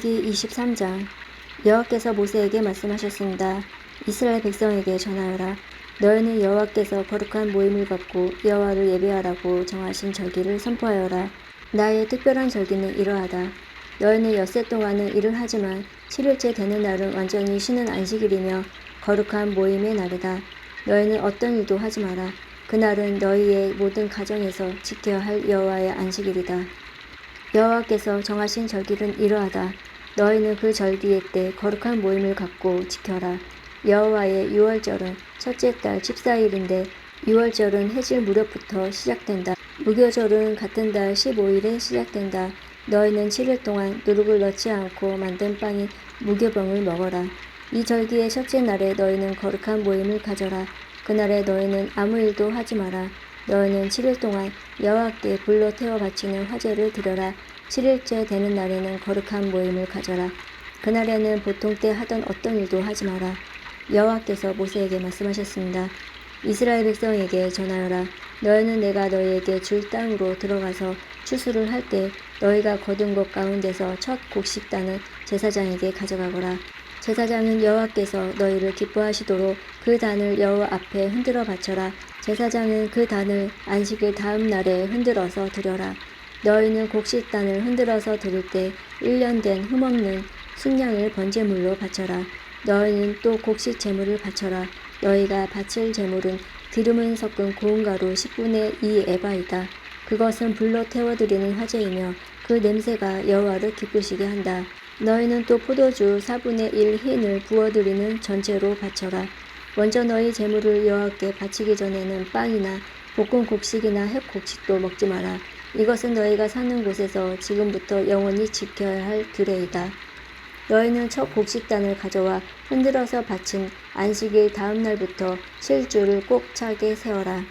레위기 23장. 여호와께서 모세에게 말씀하셨습니다. 이스라엘 백성에게 전하여라. 너희는 여호와께서 거룩한 모임을 갖고 여호와를 예배하라고 정하신 절기를 선포하여라. 나의 특별한 절기는 이러하다. 너희는 엿새 동안은 일을 하지만 7일째 되는 날은 완전히 쉬는 안식일이며 거룩한 모임의 날이다. 너희는 어떤 일도 하지 마라. 그날은 너희의 모든 가정에서 지켜야 할 여호와의 안식일이다. 여호와께서 정하신 절기는 이러하다. 너희는 그 절기의 때 거룩한 모임을 갖고 지켜라. 여호와의 유월절은 첫째 달 14일인데 유월절은 해질 무렵부터 시작된다. 무교절은 같은 달 15일에 시작된다. 너희는 7일 동안 누룩을 넣지 않고 만든 빵인 무교병을 먹어라. 이 절기의 첫째 날에 너희는 거룩한 모임을 가져라. 그날에 너희는 아무 일도 하지 마라. 너희는 7일 동안 여호와께 불로 태워 바치는 화제를 드려라. 7일째 되는 날에는 거룩한 모임을 가져라. 그날에는 보통 때 하던 어떤 일도 하지 마라. 여호와께서 모세에게 말씀하셨습니다. 이스라엘 백성에게 전하여라. 너희는 내가 너희에게 줄 땅으로 들어가서 추수를 할 때 너희가 거둔 것 가운데서 첫 곡식단은 제사장에게 가져가거라. 제사장은 여호와께서 너희를 기뻐하시도록 그 단을 여호와 앞에 흔들어 바쳐라. 제사장은 그 단을 안식일 다음 날에 흔들어서 드려라. 너희는 곡식단을 흔들어서 드릴 때 1년 된 흠없는 순양을 번제물로 바쳐라. 너희는 또 곡식 제물을 바쳐라. 너희가 바칠 제물은 기름은 섞은 고운 가루 10분의 2 에바이다. 그것은 불로 태워드리는 화제이며 그 냄새가 여호와를 기쁘시게 한다. 너희는 또 포도주 4분의 1 흰을 부어드리는 전체로 바쳐라. 먼저 너희 제물을 여호와께 바치기 전에는 빵이나 볶은 곡식이나 햇 곡식도 먹지 마라. 이것은 너희가 사는 곳에서 지금부터 영원히 지켜야 할 규례이다. 너희는 첫 곡식단을 가져와 흔들어서 바친 안식일 다음 날부터 실주를 꼭 차게 세워라.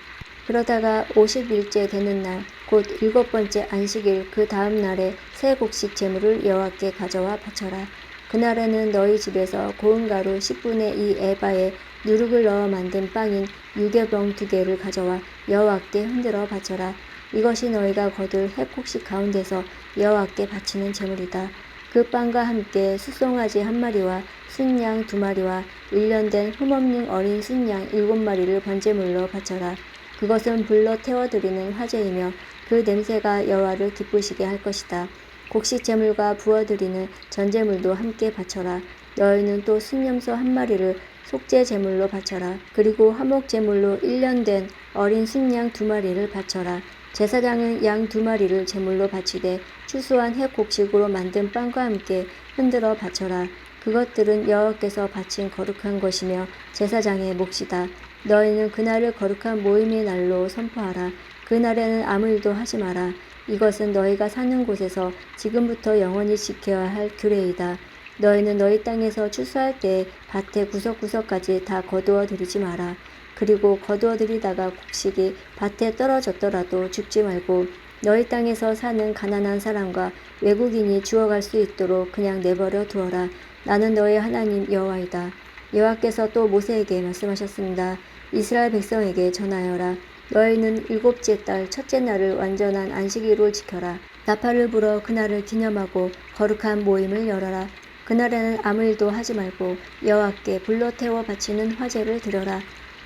그러다가 50일째 되는 날, 곧 7번째 안식일 그 다음 날에 새 곡식 제물을 여호와께 가져와 바쳐라. 그날에는 너희 집에서 고운 가루 10분의 2 에바에 누룩을 넣어 만든 빵인 유교병 2개를 가져와 여호와께 흔들어 바쳐라. 이것이 너희가 거둘 햇 곡식 가운데서 여호와께 바치는 제물이다. 그 빵과 함께 숫송아지 1마리와 순양 2마리와 1년 된 흠없는 어린 순양 7마리를 번제물로 바쳐라. 그것은 불로 태워드리는 화제이며 그 냄새가 여호와를 기쁘시게 할 것이다. 곡식 제물과 부어드리는 전제물도 함께 바쳐라. 너희는 또 순염소 1마리를 속죄 제물로 바쳐라. 그리고 화목 제물로 1년 된 어린 순양 2마리를 바쳐라. 제사장은 양 2마리를 제물로 바치되 추수한 햇 곡식으로 만든 빵과 함께 흔들어 바쳐라. 그것들은 여호와께서 바친 거룩한 것이며 제사장의 몫이다. 너희는 그날을 거룩한 모임의 날로 선포하라. 그날에는 아무 일도 하지 마라. 이것은 너희가 사는 곳에서 지금부터 영원히 지켜야 할 규례이다. 너희는 너희 땅에서 추수할 때 밭의 구석구석까지 다 거두어 들이지 마라. 그리고 거두어 들이다가 곡식이 밭에 떨어졌더라도 줍지 말고 너희 땅에서 사는 가난한 사람과 외국인이 주워갈 수 있도록 그냥 내버려 두어라. 나는 너희 하나님 여호와이다. 여호와께서 또 모세에게 말씀하셨습니다. 이스라엘 백성에게 전하여라. 너희는 7째 달 첫째 날을 완전한 안식일로 지켜라. 나팔을 불어 그날을 기념하고 거룩한 모임을 열어라. 그날에는 아무 일도 하지 말고 여호와께 불로 태워 바치는 화제를 드려라.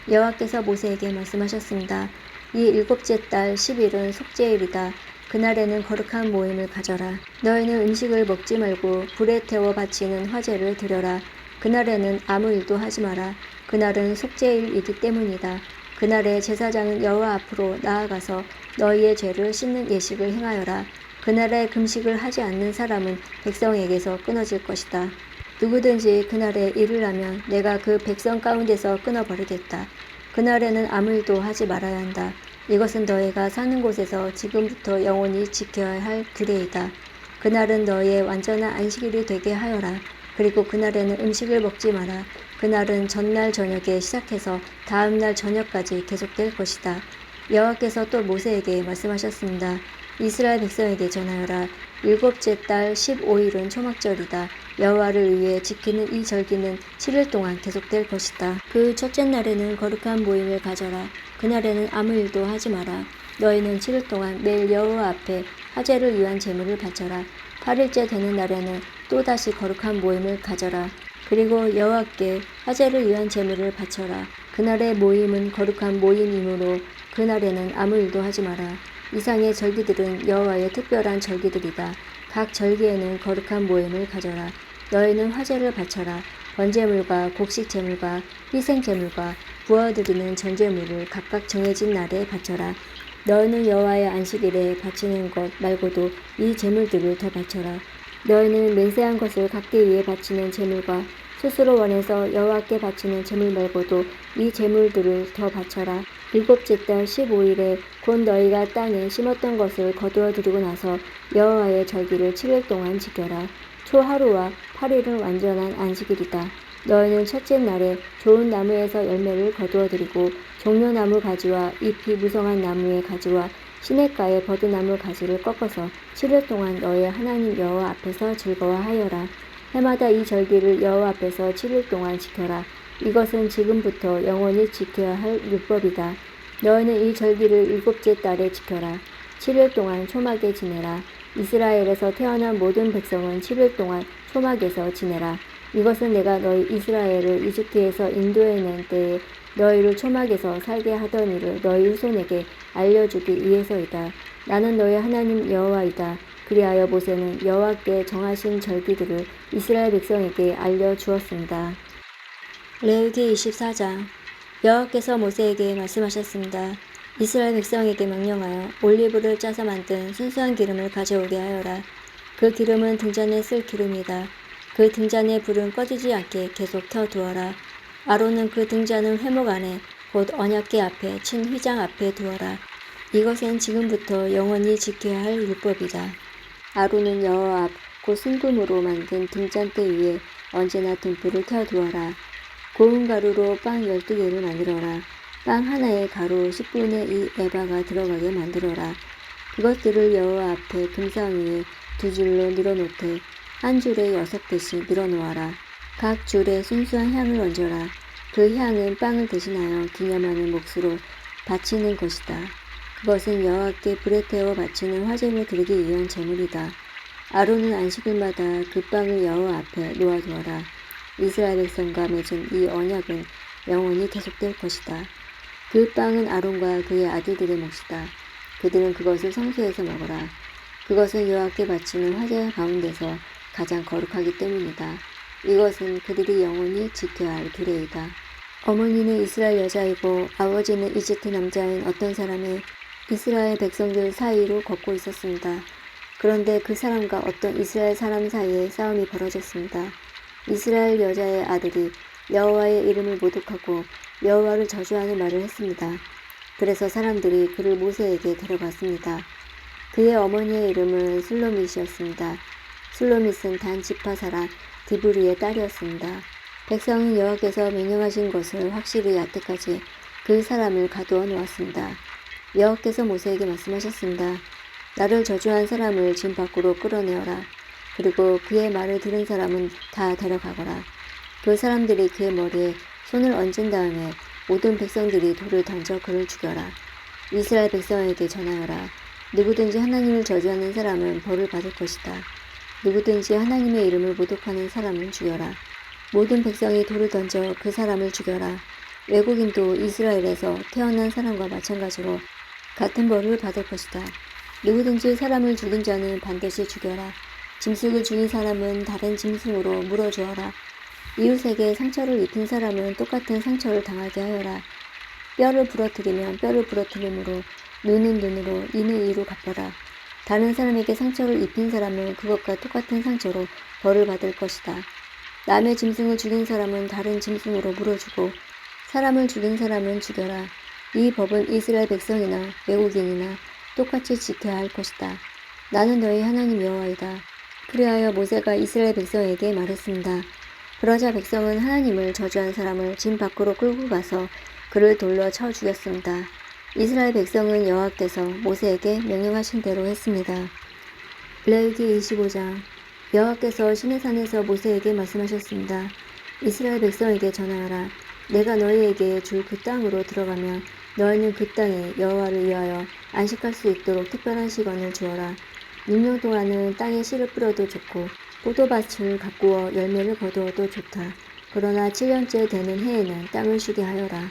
여호와께서 모세에게 말씀하셨습니다. 이 7째 달 10일은 속죄일이다. 그날에는 거룩한 모임을 가져라. 너희는 음식을 먹지 말고 불에 태워 바치는 화제를 드려라. 그날에는 아무 일도 하지 마라. 그날은 속죄일이기 때문이다. 그날에 제사장은 여호와 앞으로 나아가서 너희의 죄를 씻는 예식을 행하여라. 그날에 금식을 하지 않는 사람은 백성에게서 끊어질 것이다. 누구든지 그날에 일을 하면 내가 그 백성 가운데서 끊어버리겠다. 그날에는 아무 일도 하지 말아야 한다. 이것은 너희가 사는 곳에서 지금부터 영원히 지켜야 할 규례이다. 그날은 너희의 완전한 안식일이 되게 하여라. 그리고 그날에는 음식을 먹지 마라. 그날은 전날 저녁에 시작해서 다음 날 저녁까지 계속될 것이다. 여호와께서 또 모세에게 말씀하셨습니다. 이스라엘 백성에게 전하여라. 7째 달 15일은 초막절이다. 여호와를 위해 지키는 이 절기는 7일 동안 계속될 것이다. 그 첫째 날에는 거룩한 모임을 가져라. 그날에는 아무 일도 하지 마라. 너희는 7일 동안 매일 여호와 앞에 화제를 위한 제물을 바쳐라. 8일째 되는 날에는 또다시 거룩한 모임을 가져라. 그리고 여호와께 화제를 위한 제물을 바쳐라. 그날의 모임은 거룩한 모임이므로 그날에는 아무 일도 하지 마라. 이상의 절기들은 여호와의 특별한 절기들이다. 각 절기에는 거룩한 모임을 가져라. 너희는 화제를 바쳐라. 번제물과 곡식제물과 희생제물과 부어드리는 전제물을 각각 정해진 날에 바쳐라. 너희는 여호와의 안식일에 바치는 것 말고도 이 제물들을 더 바쳐라. 너희는 맹세한 것을 갚기 위해 바치는 제물과 스스로 원해서 여호와께 바치는 제물 말고도 이 제물들을 더 바쳐라. 일곱째 달 15일에 곧 너희가 땅에 심었던 것을 거두어 들이고 나서 여호와의 절기를 7일 동안 지켜라. 초 하루와 8일은 완전한 안식일이다. 너희는 첫째 날에 좋은 나무에서 열매를 거두어 들이고 종려나무 가지와 잎이 무성한 나무의 가지와 시냇가의 버드나무 가지를 꺾어서 7일 동안 너희 하나님 여호와 앞에서 즐거워하여라. 해마다 이 절기를 여호와 앞에서 7일 동안 지켜라. 이것은 지금부터 영원히 지켜야 할 율법이다. 너희는 이 절기를 일곱째 달에 지켜라. 7일 동안 초막에 지내라. 이스라엘에서 태어난 모든 백성은 7일 동안 초막에서 지내라. 이것은 내가 너희 이스라엘을 이집트에서 인도해낸 때에 너희를 초막에서 살게 하던 일을 너희 후손에게 알려주기 위해서이다. 나는 너희 하나님 여호와이다. 그리하여 모세는 여호와께 정하신 절기들을 이스라엘 백성에게 알려주었습니다. 레위기 24장. 여호와께서 모세에게 말씀하셨습니다. 이스라엘 백성에게 명령하여 올리브를 짜서 만든 순수한 기름을 가져오게 하여라. 그 기름은 등잔에 쓸 기름이다. 그 등잔의 불은 꺼지지 않게 계속 켜두어라. 아론은 그 등잔을 회목 안에 곧 언약궤 앞에 친 휘장 앞에 두어라. 이것은 지금부터 영원히 지켜야 할 율법이다. 아론은 여호와 앞 곧 순금으로 만든 등잔대 위에 언제나 등불을 켜두어라. 고운 가루로 빵 12개를 만들어라. 빵 하나에 가루 10분의 2 에바가 들어가게 만들어라. 그것들을 여호와 앞에 금상 위에 두 줄로 늘어놓되 한 줄에 6개씩 늘어놓아라. 각 줄에 순수한 향을 얹어라. 그 향은 빵을 대신하여 기념하는 몫으로 바치는 것이다. 그것은 여호와께 불에 태워 바치는 화제를 드리기 위한 제물이다. 아론은 안식일마다 그 빵을 여호와 앞에 놓아두어라. 이스라엘 백성과 맺은 이 언약은 영원히 계속될 것이다. 그 빵은 아론과 그의 아들들의 몫이다. 그들은 그것을 성소에서 먹어라. 그것은 여호와께 바치는 화제 가운데서 가장 거룩하기 때문이다. 이것은 그들이 영원히 지켜야 할 규례이다. 어머니는 이스라엘 여자이고 아버지는 이집트 남자인 어떤 사람이 이스라엘 백성들 사이로 걷고 있었습니다. 그런데 그 사람과 어떤 이스라엘 사람 사이에 싸움이 벌어졌습니다. 이스라엘 여자의 아들이 여호와의 이름을 모독하고 여호와를 저주하는 말을 했습니다. 그래서 사람들이 그를 모세에게 데려갔습니다. 그의 어머니의 이름은 슬로밋이었습니다. 슬로밋은 단 지파 사람 디브리의 딸이었습니다. 백성은 여호와께서 명령하신 것을 확실히 알 때까지 그 사람을 가두어 놓았습니다. 여호와께서 모세에게 말씀하셨습니다. 나를 저주한 사람을 진 밖으로 끌어내어라. 그리고 그의 말을 들은 사람은 다 데려가거라. 그 사람들이 그의 머리에 손을 얹은 다음에 모든 백성들이 돌을 던져 그를 죽여라. 이스라엘 백성에게 전하여라. 누구든지 하나님을 저주하는 사람은 벌을 받을 것이다. 누구든지 하나님의 이름을 모독하는 사람은 죽여라. 모든 백성이 돌을 던져 그 사람을 죽여라. 외국인도 이스라엘에서 태어난 사람과 마찬가지로 같은 벌을 받을 것이다. 누구든지 사람을 죽인 자는 반드시 죽여라. 짐승을 죽인 사람은 다른 짐승으로 물어주어라. 이웃에게 상처를 입힌 사람은 똑같은 상처를 당하게 하여라. 뼈를 부러뜨리면 뼈를 부러뜨림으로 눈은 눈으로 이는 이로 갚아라. 다른 사람에게 상처를 입힌 사람은 그것과 똑같은 상처로 벌을 받을 것이다. 남의 짐승을 죽인 사람은 다른 짐승으로 물어주고 사람을 죽인 사람은 죽여라. 이 법은 이스라엘 백성이나 외국인이나 똑같이 지켜야 할 것이다. 나는 너희 하나님 여호와이다. 그리하여 모세가 이스라엘 백성에게 말했습니다. 그러자 백성은 하나님을 저주한 사람을 진 밖으로 끌고 가서 그를 돌로 쳐 죽였습니다. 이스라엘 백성은 여호와께서 모세에게 명령하신 대로 했습니다. 레위기 25장. 여호와께서 시내산에서 모세에게 말씀하셨습니다. 이스라엘 백성에게 전하여라. 내가 너희에게 줄 그 땅으로 들어가면 너희는 그 땅에 여호와를 위하여 안식할 수 있도록 특별한 시간을 주어라. 6년 동안은 땅에 씨를 뿌려도 좋고 포도밭을 가꾸어 열매를 거두어도 좋다. 그러나 7년째 되는 해에는 땅을 쉬게 하여라.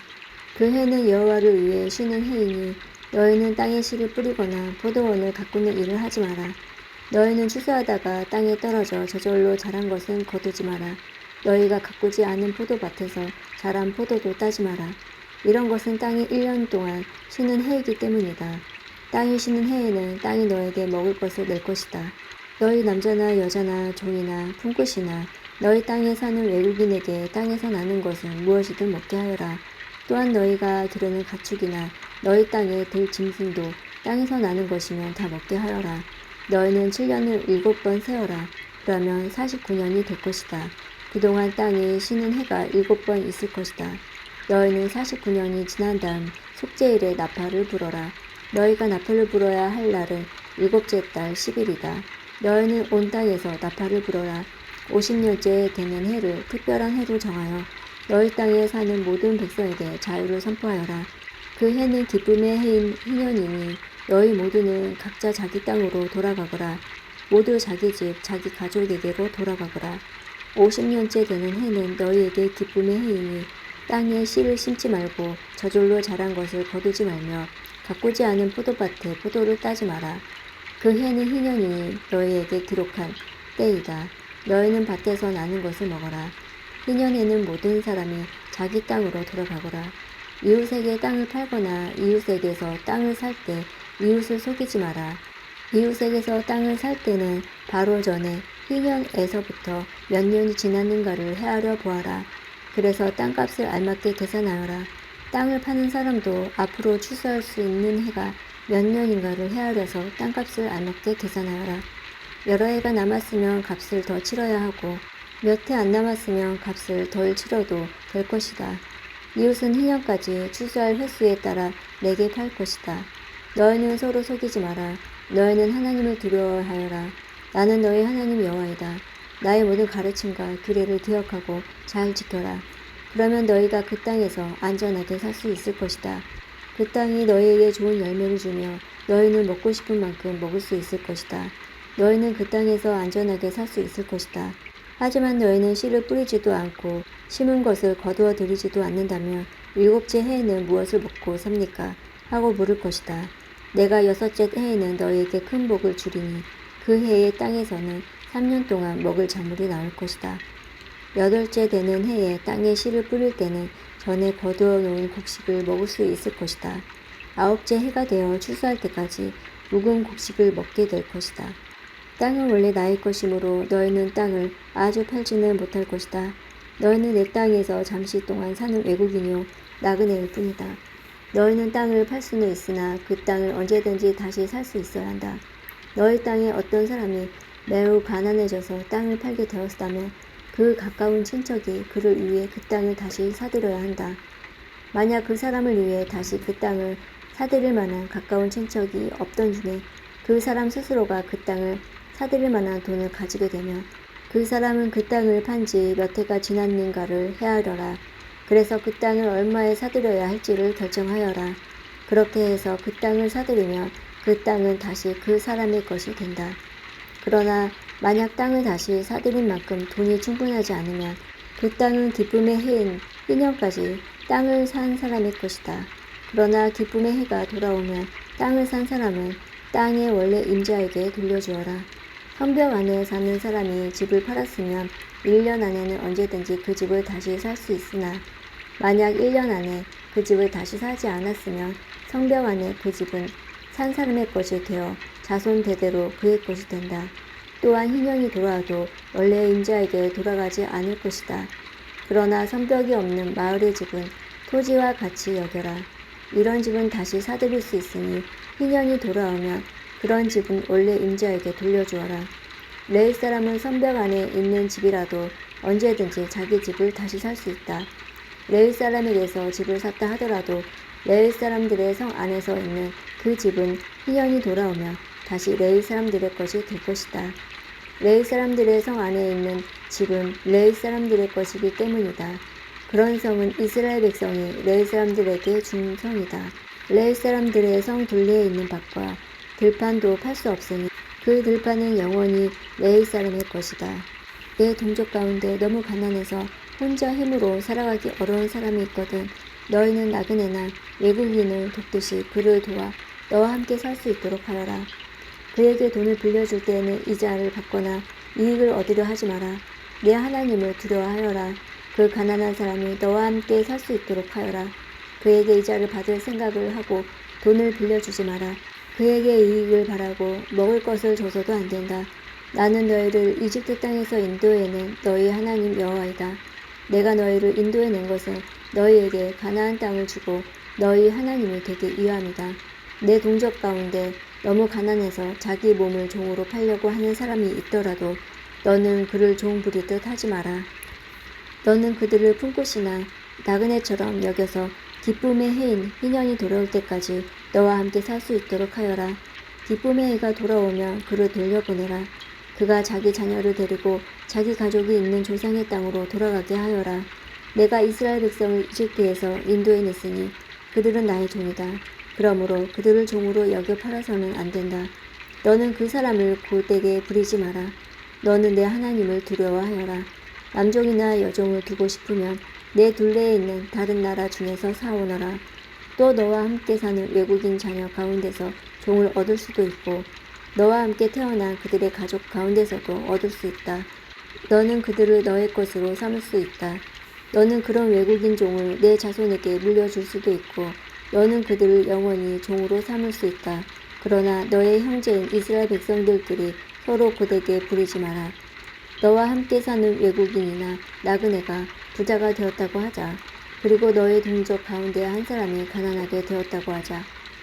그 해는 여호와를 위해 쉬는 해이니 너희는 땅에 씨를 뿌리거나 포도원을 가꾸는 일을 하지 마라. 너희는 추수하다가 땅에 떨어져 저절로 자란 것은 거두지 마라. 너희가 가꾸지 않은 포도밭에서 자란 포도도 따지 마라. 이런 것은 땅이 1년 동안 쉬는 해이기 때문이다. 땅이 쉬는 해에는 땅이 너에게 먹을 것을 낼 것이다. 너희 남자나 여자나 종이나 품꾼이나 너희 땅에 사는 외국인에게 땅에서 나는 것은 무엇이든 먹게 하여라. 또한 너희가 기르는 가축이나 너희 땅에 들 짐승도 땅에서 나는 것이면 다 먹게 하여라. 너희는 7년을 7번 세어라. 그러면 49년이 될 것이다. 그동안 땅이 쉬는 해가 7번 있을 것이다. 너희는 49년이 지난 다음 속죄일에 나팔을 불어라. 너희가 나팔을 불어야 할 날은 7째 달 10일이다. 너희는 온 땅에서 나팔을 불어라. 50년째 되는 해를 특별한 해로 정하여 너희 땅에 사는 모든 백성에게 자유를 선포하여라. 그 해는 기쁨의 해인 희년이니 너희 모두는 각자 자기 땅으로 돌아가거라. 모두 자기 집, 자기 가족에게로 돌아가거라. 50년째 되는 해는 너희에게 기쁨의 해이니 땅에 씨를 심지 말고 저절로 자란 것을 거두지 말며 가꾸지 않은 포도밭에 포도를 따지 마라. 그 해는 희년이니 너희에게 기록한 때이다. 너희는 밭에서 나는 것을 먹어라. 희년에는 모든 사람이 자기 땅으로 돌아가거라. 이웃에게 땅을 팔거나 이웃에게서 땅을 살 때 이웃을 속이지 마라. 이웃에게서 땅을 살 때는 바로 전에 희년에서부터 몇 년이 지났는가를 헤아려 보아라. 그래서 땅값을 알맞게 계산하여라. 땅을 파는 사람도 앞으로 추수할 수 있는 해가 몇 년인가를 헤아려서 땅값을 알맞게 계산하여라. 여러 해가 남았으면 값을 더 치러야 하고 몇 해 안 남았으면 값을 덜 치러도 될 것이다. 이웃은 희년까지 추수할 횟수에 따라 내게 팔 것이다. 너희는 서로 속이지 마라. 너희는 하나님을 두려워하여라. 나는 너희 하나님 여호와이다. 나의 모든 가르침과 규례를 기억하고 잘 지켜라. 그러면 너희가 그 땅에서 안전하게 살 수 있을 것이다. 그 땅이 너희에게 좋은 열매를 주며 너희는 먹고 싶은 만큼 먹을 수 있을 것이다. 너희는 그 땅에서 안전하게 살 수 있을 것이다. 하지만 너희는 씨를 뿌리지도 않고 심은 것을 거두어 들이지도 않는다면 7째 해에는 무엇을 먹고 삽니까? 하고 물을 것이다. 내가 6째 해에는 너희에게 큰 복을 주리니 그 해에 땅에서는 3년 동안 먹을 작물이 나올 것이다. 8째 되는 해에 땅에 씨를 뿌릴 때는 전에 거두어 놓은 곡식을 먹을 수 있을 것이다. 9째 해가 되어 추수할 때까지 묵은 곡식을 먹게 될 것이다. 땅은 원래 나의 것이므로 너희는 땅을 아주 팔지는 못할 것이다. 너희는 내 땅에서 잠시 동안 사는 외국인이요 나그네일 뿐이다. 너희는 땅을 팔 수는 있으나 그 땅을 언제든지 다시 살 수 있어야 한다. 너희 땅에 어떤 사람이 매우 가난해져서 땅을 팔게 되었다면 그 가까운 친척이 그를 위해 그 땅을 다시 사들여야 한다. 만약 그 사람을 위해 다시 그 땅을 사들일 만한 가까운 친척이 없던 중에 그 사람 스스로가 그 땅을 사들일 만한 돈을 가지게 되면 그 사람은 그 땅을 판 지 몇 해가 지났는가를 헤아려라. 그래서 그 땅을 얼마에 사들여야 할지를 결정하여라. 그렇게 해서 그 땅을 사들이면 그 땅은 다시 그 사람의 것이 된다. 그러나 만약 땅을 다시 사들인 만큼 돈이 충분하지 않으면 그 땅은 기쁨의 해인 1년까지 땅을 산 사람의 것이다. 그러나 기쁨의 해가 돌아오면 땅을 산 사람은 땅의 원래 임자에게 돌려주어라. 성벽 안에 사는 사람이 집을 팔았으면 1년 안에는 언제든지 그 집을 다시 살 수 있으나 만약 1년 안에 그 집을 다시 사지 않았으면 성벽 안에 그 집은 산 사람의 것이 되어 자손 대대로 그의 것이 된다. 또한 희년이 돌아와도 원래 임자에게 돌아가지 않을 것이다. 그러나 성벽이 없는 마을의 집은 토지와 같이 여겨라. 이런 집은 다시 사들일 수 있으니 희년이 돌아오면 그런 집은 원래 임자에게 돌려주어라. 레위 사람은 성벽 안에 있는 집이라도 언제든지 자기 집을 다시 살 수 있다. 레위 사람에게서 집을 샀다 하더라도 레위 사람들의 성 안에서 있는 그 집은 희년이 돌아오면 다시 레위 사람들의 것이 될 것이다. 레위 사람들의 성 안에 있는 집은 레위 사람들의 것이기 때문이다. 그런 성은 이스라엘 백성이 레위 사람들에게 준 성이다. 레위 사람들의 성 둘레에 있는 밭과 들판도 팔 수 없으니 그 들판은 영원히 레위 사람의 것이다. 내 동족 가운데 너무 가난해서 혼자 힘으로 살아가기 어려운 사람이 있거든. 너희는 나그네나 외국인을 돕듯이 그를 도와 너와 함께 살 수 있도록 하여라. 그에게 돈을 빌려줄 때에는 이자를 받거나 이익을 얻으려 하지 마라. 내 하나님을 두려워하여라. 그 가난한 사람이 너와 함께 살 수 있도록 하여라. 그에게 이자를 받을 생각을 하고 돈을 빌려주지 마라. 그에게 이익을 바라고 먹을 것을 줘서도 안 된다. 나는 너희를 이집트 땅에서 인도해낸 너희 하나님 여호와이다. 내가 너희를 인도해낸 것은 너희에게 가나안 땅을 주고 너희 하나님이 되기 위함이다. 내 동족 가운데 너무 가난해서 자기 몸을 종으로 팔려고 하는 사람이 있더라도 너는 그를 종 부리듯 하지 마라. 너는 그들을 품꽃이나 나그네처럼 여겨서 기쁨의 해인 희년이 돌아올 때까지 너와 함께 살 수 있도록 하여라. 기쁨의 해가 돌아오면 그를 돌려보내라. 그가 자기 자녀를 데리고 자기 가족이 있는 조상의 땅으로 돌아가게 하여라. 내가 이스라엘 백성을 이집트에서 인도해냈으니 그들은 나의 종이다. 그러므로 그들을 종으로 여겨 팔아서는 안 된다. 너는 그 사람을 고되게 부리지 마라. 너는 내 하나님을 두려워하여라. 남종이나 여종을 두고 싶으면 내 둘레에 있는 다른 나라 중에서 사오너라. 또 너와 함께 사는 외국인 자녀 가운데서 종을 얻을 수도 있고 너와 함께 태어난 그들의 가족 가운데서도 얻을 수 있다. 너는 그들을 너의 것으로 삼을 수 있다. 너는 그런 외국인 종을 내 자손에게 물려줄 수도 있고 너는 그들을 영원히 종으로 삼을 수 있다. 그러나 너의 형제인 이스라엘 백성들끼리 서로 고되게 부리지 마라. 너와 함께 사는 외국인이나 나그네가 부자가 되었다고 하자. 그리고 너의 동족 가운데 한 사람이 가난하게 되었다고 하자.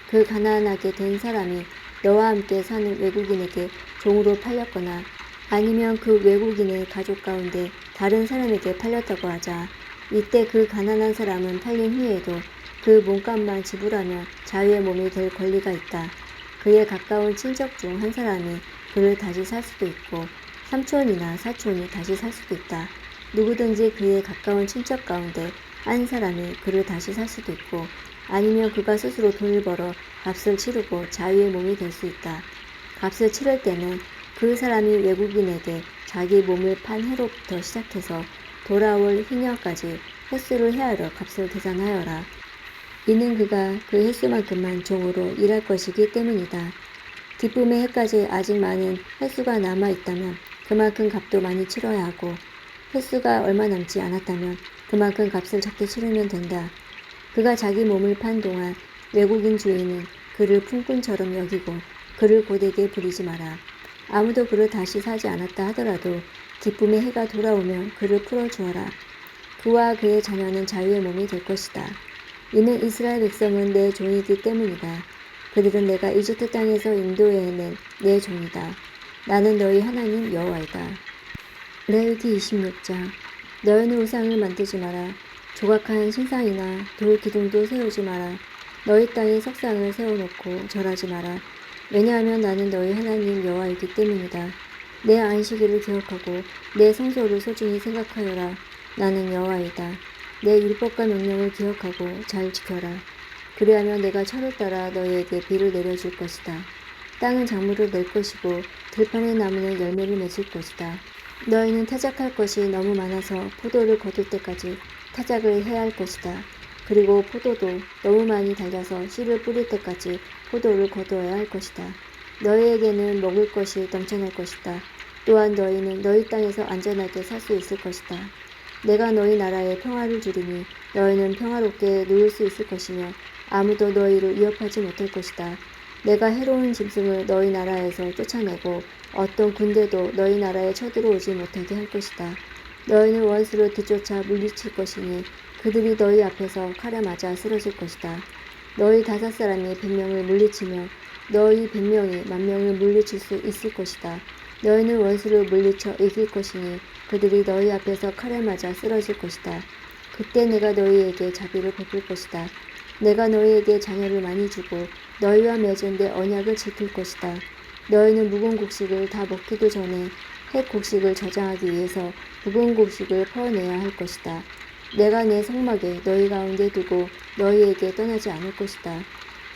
그 가난하게 된 사람이 너와 함께 사는 외국인에게 종으로 팔렸거나 아니면 그 외국인의 가족 가운데 다른 사람에게 팔렸다고 하자. 이때 그 가난한 사람은 팔린 후에도 그 몸값만 지불하면 자유의 몸이 될 권리가 있다. 그의 가까운 친척 중 한 사람이 그를 다시 살 수도 있고 삼촌이나 사촌이 다시 살 수도 있다. 누구든지 그의 가까운 친척 가운데 한 사람이 그를 다시 살 수도 있고 아니면 그가 스스로 돈을 벌어 값을 치르고 자유의 몸이 될 수 있다. 값을 치를 때는 그 사람이 외국인에게 자기 몸을 판 해로부터 시작해서 돌아올 희년까지 횟수를 헤아려 값을 계산하여라. 이는 그가 그 횟수만큼만 종으로 일할 것이기 때문이다. 기쁨의 해까지 아직 많은 횟수가 남아있다면 그만큼 값도 많이 치러야 하고 횟수가 얼마 남지 않았다면 그만큼 값을 적게 치르면 된다. 그가 자기 몸을 판 동안 외국인 주인은 그를 품꾼처럼 여기고 그를 고되게 부리지 마라. 아무도 그를 다시 사지 않았다 하더라도 기쁨의 해가 돌아오면 그를 풀어주어라. 그와 그의 자녀는 자유의 몸이 될 것이다. 이는 이스라엘 백성은 내 종이기 때문이다. 그들은 내가 이집트 땅에서 인도해낸 내 종이다. 나는 너희 하나님 여호와이다. 레위기 26장. 너희는 우상을 만들지 마라. 조각한 신상이나 돌 기둥도 세우지 마라. 너희 땅에 석상을 세워놓고 절하지 마라. 왜냐하면 나는 너희 하나님 여호와이기 때문이다. 내 안식일을 기억하고 내 성소를 소중히 생각하여라. 나는 여호와이다. 내 율법과 명령을 기억하고 잘 지켜라. 그리하면 내가 철을 따라 너희에게 비를 내려줄 것이다. 땅은 작물을 낼 것이고 들판의 나무는 열매를 맺을 것이다. 너희는 타작할 것이 너무 많아서 포도를 거둘 때까지 타작을 해야 할 것이다. 그리고 포도도 너무 많이 달려서 씨를 뿌릴 때까지 포도를 거두어야 할 것이다. 너희에게는 먹을 것이 넘쳐날 것이다. 또한 너희는 너희 땅에서 안전하게 살 수 있을 것이다. 내가 너희 나라에 평화를 주리니 너희는 평화롭게 누울 수 있을 것이며 아무도 너희를 위협하지 못할 것이다. 내가 해로운 짐승을 너희 나라에서 쫓아내고 어떤 군대도 너희 나라에 쳐들어오지 못하게 할 것이다. 너희는 원수를 뒤쫓아 물리칠 것이니 그들이 너희 앞에서 칼에 맞아 쓰러질 것이다. 너희 5사람이 100명을 물리치며 너희 100명이 10,000명을 물리칠 수 있을 것이다. 너희는 원수를 물리쳐 이길 것이니 그들이 너희 앞에서 칼에 맞아 쓰러질 것이다. 그때 내가 너희에게 자비를 베풀 것이다. 내가 너희에게 자녀를 많이 주고 너희와 맺은 내 언약을 지킬 것이다. 너희는 묵은 곡식을 다 먹기도 전에 햇 곡식을 저장하기 위해서 묵은 곡식을 퍼내야 할 것이다. 내가 내 성막에 너희 가운데 두고 너희에게 떠나지 않을 것이다.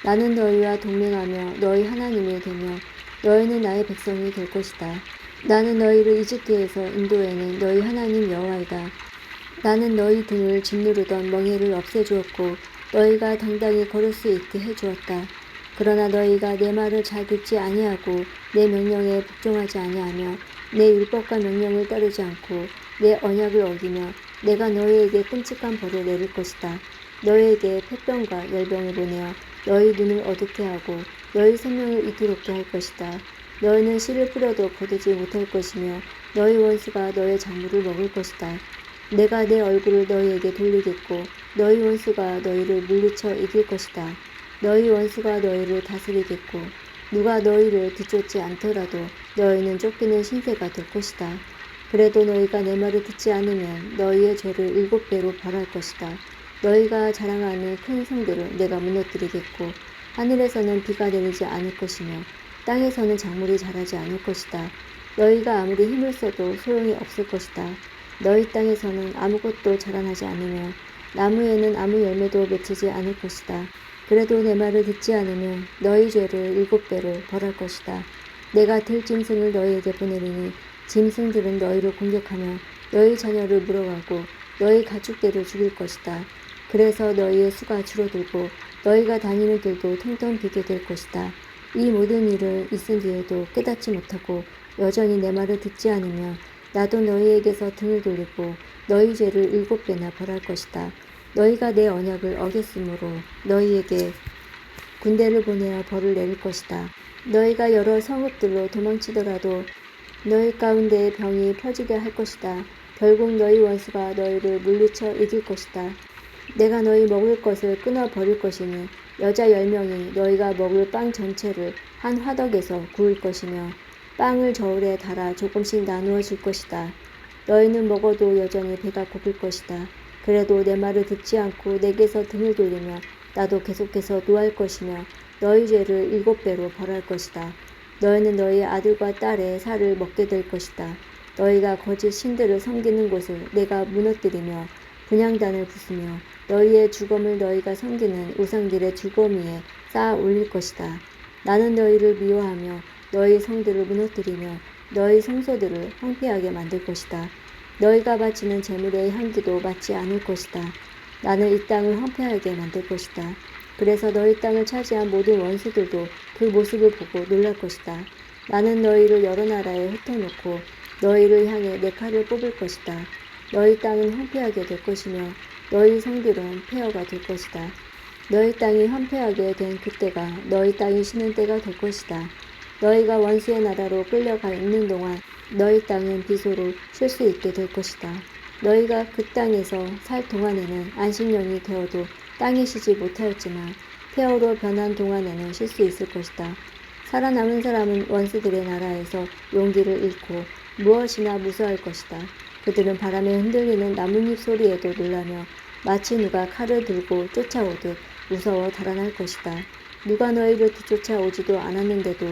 나는 너희와 동맹하며 너희 하나님이 되며 너희는 나의 백성이 될 것이다. 나는 너희를 이집트에서 인도해낸 너희 하나님 여호와이다. 나는 너희 등을 짓누르던 멍에를 없애주었고 너희가 당당히 걸을 수 있게 해주었다. 그러나 너희가 내 말을 잘 듣지 아니하고 내 명령에 복종하지 아니하며 내 율법과 명령을 따르지 않고 내 언약을 어기며 내가 너희에게 끔찍한 벌을 내릴 것이다. 너희에게 폐병과 열병을 보내어 너희 눈을 어둡게 하고 너희 생명을 이토록 할 것이다. 너희는 씨를 뿌려도 거두지 못할 것이며 너희 원수가 너의 작물을 먹을 것이다. 내가 내 얼굴을 너희에게 돌리겠고 너희 원수가 너희를 물리쳐 이길 것이다. 너희 원수가 너희를 다스리겠고 누가 너희를 뒤쫓지 않더라도 너희는 쫓기는 신세가 될 것이다. 그래도 너희가 내 말을 듣지 않으면 너희의 죄를 7배로 벌할 것이다. 너희가 자랑하는 큰 성들을 내가 무너뜨리겠고 하늘에서는 비가 내리지 않을 것이며 땅에서는 작물이 자라지 않을 것이다. 너희가 아무리 힘을 써도 소용이 없을 것이다. 너희 땅에서는 아무것도 자라나지 않으며 나무에는 아무 열매도 맺히지 않을 것이다. 그래도 내 말을 듣지 않으면 너희 죄를 7배로 벌할 것이다. 내가 들짐승을 너희에게 보내리니 짐승들은 너희를 공격하며 너희 자녀를 물어가고 너희 가축들을 죽일 것이다. 그래서 너희의 수가 줄어들고 너희가 다니는 길도 텅텅 비게 될 것이다. 이 모든 일을 있은 뒤에도 깨닫지 못하고 여전히 내 말을 듣지 않으면 나도 너희에게서 등을 돌리고 너희 죄를 7배나 벌할 것이다. 너희가 내 언약을 어겼으므로 너희에게 군대를 보내어 벌을 내릴 것이다. 너희가 여러 성읍들로 도망치더라도 너희 가운데에 병이 퍼지게 할 것이다. 결국 너희 원수가 너희를 물리쳐 이길 것이다. 내가 너희 먹을 것을 끊어 버릴 것이니 여자 10명이 너희가 먹을 빵 전체를 한 화덕에서 구울 것이며 빵을 저울에 달아 조금씩 나누어 줄 것이다. 너희는 먹어도 여전히 배가 고플 것이다. 그래도 내 말을 듣지 않고 내게서 등을 돌리며 나도 계속해서 노할 것이며 너희 죄를 7배로 벌할 것이다. 너희는 너희 아들과 딸의 살을 먹게 될 것이다. 너희가 거짓 신들을 섬기는 곳을 내가 무너뜨리며 분향단을 부수며 너희의 주검을 너희가 섬기는 우상들의 주거미에 쌓아 올릴 것이다. 나는 너희를 미워하며 너희 성들을 무너뜨리며 너희 성소들을 황폐하게 만들 것이다. 너희가 바치는 제물의 향기도 맡지 않을 것이다. 나는 이 땅을 황폐하게 만들 것이다. 그래서 너희 땅을 차지한 모든 원수들도 그 모습을 보고 놀랄 것이다. 나는 너희를 여러 나라에 흩어놓고 너희를 향해 내 칼을 뽑을 것이다. 너희 땅은 황폐하게 될 것이며 너희 성들은 폐허가 될 것이다. 너희 땅이 황폐하게 된 그때가 너희 땅이 쉬는 때가 될 것이다. 너희가 원수의 나라로 끌려가 있는 동안 너희 땅은 비소로 쉴 수 있게 될 것이다. 너희가 그 땅에서 살 동안에는 안식년이 되어도 땅에 쉬지 못하였지만 폐허로 변한 동안에는 쉴 수 있을 것이다. 살아남은 사람은 원수들의 나라에서 용기를 잃고 무엇이나 무서워할 것이다. 그들은 바람에 흔들리는 나뭇잎 소리에도 놀라며 마치 누가 칼을 들고 쫓아오듯 무서워 달아날 것이다. 누가 너희를 뒤쫓아오지도 않았는데도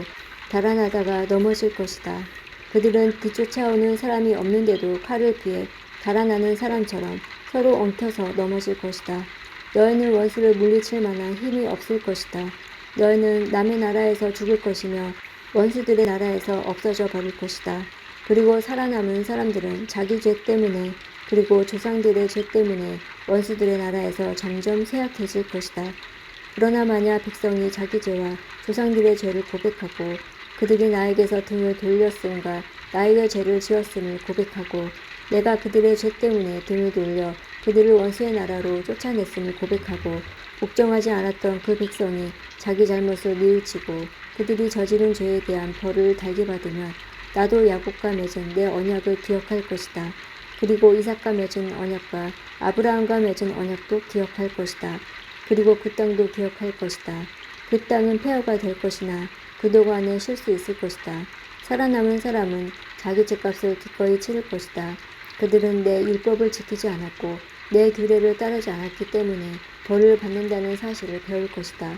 달아나다가 넘어질 것이다. 그들은 뒤쫓아오는 사람이 없는데도 칼을 피해 달아나는 사람처럼 서로 엉켜서 넘어질 것이다. 너희는 원수를 물리칠 만한 힘이 없을 것이다. 너희는 남의 나라에서 죽을 것이며 원수들의 나라에서 없어져 버릴 것이다. 그리고 살아남은 사람들은 자기 죄 때문에 그리고 조상들의 죄 때문에 원수들의 나라에서 점점 쇠약해질 것이다. 그러나 만약 백성이 자기 죄와 조상들의 죄를 고백하고 그들이 나에게서 등을 돌렸음과 나에게 죄를 지었음을 고백하고 내가 그들의 죄 때문에 등을 돌려 그들을 원수의 나라로 쫓아냈음을 고백하고 복종하지 않았던 그 백성이 자기 잘못을 뉘우치고 그들이 저지른 죄에 대한 벌을 달게 받으면 나도 야곱과 맺은 내 언약을 기억할 것이다. 그리고 이삭과 맺은 언약과 아브라함과 맺은 언약도 기억할 것이다. 그리고 그 땅도 기억할 것이다. 그 땅은 폐허가 될 것이나 그 동안에 쉴 수 있을 것이다. 살아남은 사람은 자기 죄값을 기꺼이 치를 것이다. 그들은 내 율법을 지키지 않았고 내 규례를 따르지 않았기 때문에 벌을 받는다는 사실을 배울 것이다.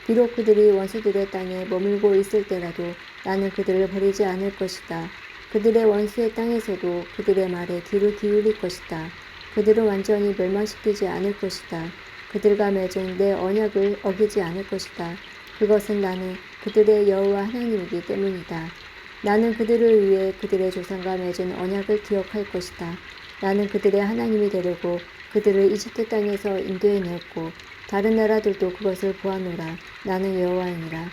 비록 그들이 원수들의 땅에 머물고 있을 때라도 나는 그들을 버리지 않을 것이다. 그들의 원수의 땅에서도 그들의 말에 귀를 기울일 것이다. 그들을 완전히 멸망시키지 않을 것이다. 그들과 맺은 내 언약을 어기지 않을 것이다. 그것은 나는 그들의 여호와 하나님이기 때문이다. 나는 그들을 위해 그들의 조상과 맺은 언약을 기억할 것이다. 나는 그들의 하나님이 되려고 그들을 이집트 땅에서 인도해내었고 다른 나라들도 그것을 보아노라. 나는 여호와이니라.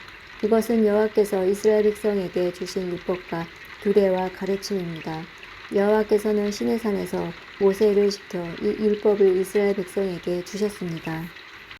이것은 여호와께서 이스라엘 백성에게 주신 율법과 규례와 가르침입니다. 여호와께서는 시내산에서 모세를 시켜 이 율법을 이스라엘 백성에게 주셨습니다.